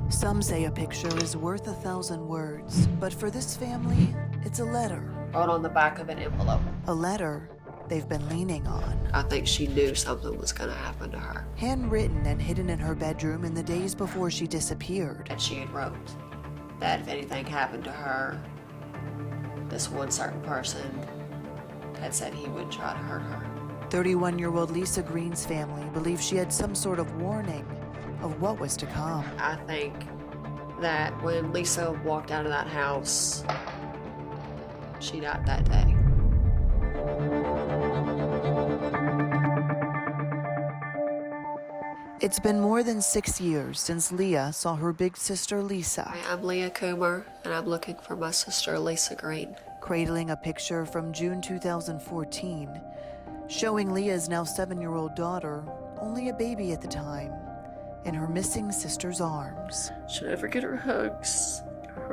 Some say a picture is worth 1,000 words, but for this family, it's a letter. Wrote on the back of an envelope. A letter they've been leaning on. I think she knew something was going to happen to her. Handwritten and hidden in her bedroom in the days before she disappeared. And she had wrote that if anything happened to her, this one certain person had said he would try to hurt her. 31-year-old Lisa Green's family believes she had some sort of warning of what was to come. I think that when Lisa walked out of that house, she died that day. It's been more than 6 years since Leah saw her big sister Lisa. Hi, I'm Leah Coomer, and I'm looking for my sister Lisa Green. Cradling a picture from June 2014, showing Leah's now 7-year-old daughter, only a baby at the time, in her missing sister's arms. She'll never get her hugs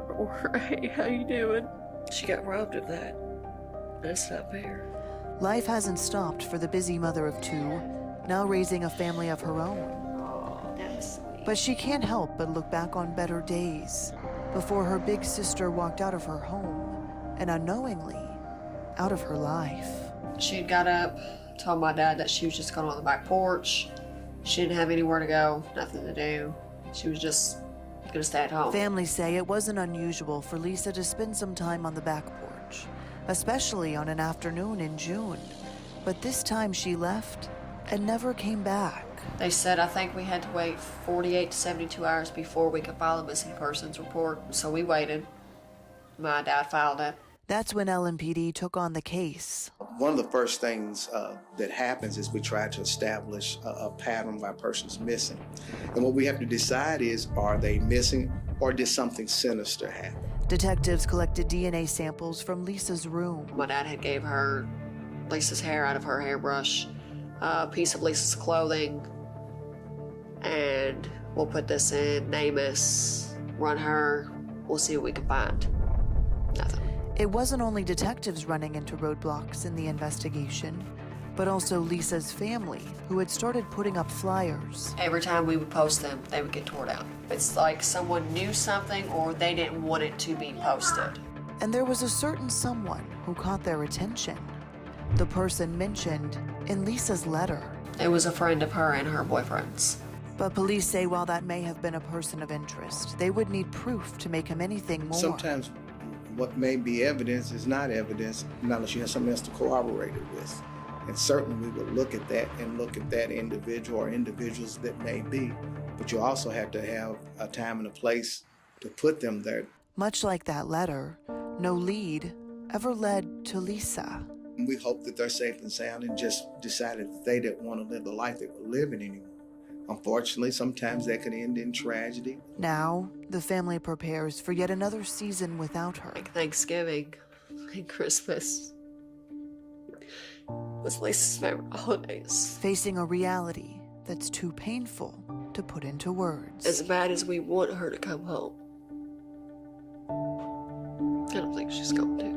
or hey, how you doing? She got robbed of that. That's not fair. Life hasn't stopped for the busy mother of 2, now raising a family of her own. Oh, that's sweet. But she can't help but look back on better days before her big sister walked out of her home and unknowingly out of her life. She had got up, told my dad that she was just going on the back porch. She didn't have anywhere to go, nothing to do. She was just gonna stay at home. Families say it wasn't unusual for Lisa to spend some time on the back porch, especially on an afternoon in June. But this time she left and never came back. They said I think we had to wait 48 to 72 hours before we could file a missing persons report. So we waited. My dad filed it. That's when LMPD took on the case. One of the first things that happens is we try to establish a pattern why a person's missing. And what we have to decide is, are they missing or did something sinister happen? Detectives collected DNA samples from Lisa's room. My dad had gave her Lisa's hair out of her hairbrush, a piece of Lisa's clothing, and we'll put this in, name us, run her, we'll see what we can find. Nothing. It wasn't only detectives running into roadblocks in the investigation, but also Lisa's family, who had started putting up flyers. Every time we would post them, they would get tore down. It's like someone knew something or they didn't want it to be posted. And there was a certain someone who caught their attention. The person mentioned in Lisa's letter. It was a friend of her and her boyfriend's. But police say while that may have been a person of interest, they would need proof to make him anything more. Sometimes what may be evidence is not evidence, not unless you have something else to corroborate it with. And certainly we would look at that and look at that individual or individuals that may be. But you also have to have a time and a place to put them there. Much like that letter, no lead ever led to Lisa. We hope that they're safe and sound and just decided that they didn't want to live the life they were living anymore. Unfortunately, sometimes that can end in tragedy. Now, the family prepares for yet another season without her. Like Thanksgiving and Christmas was Lisa's favorite holidays. Facing a reality that's too painful to put into words. As bad as we want her to come home, I don't think she's going to.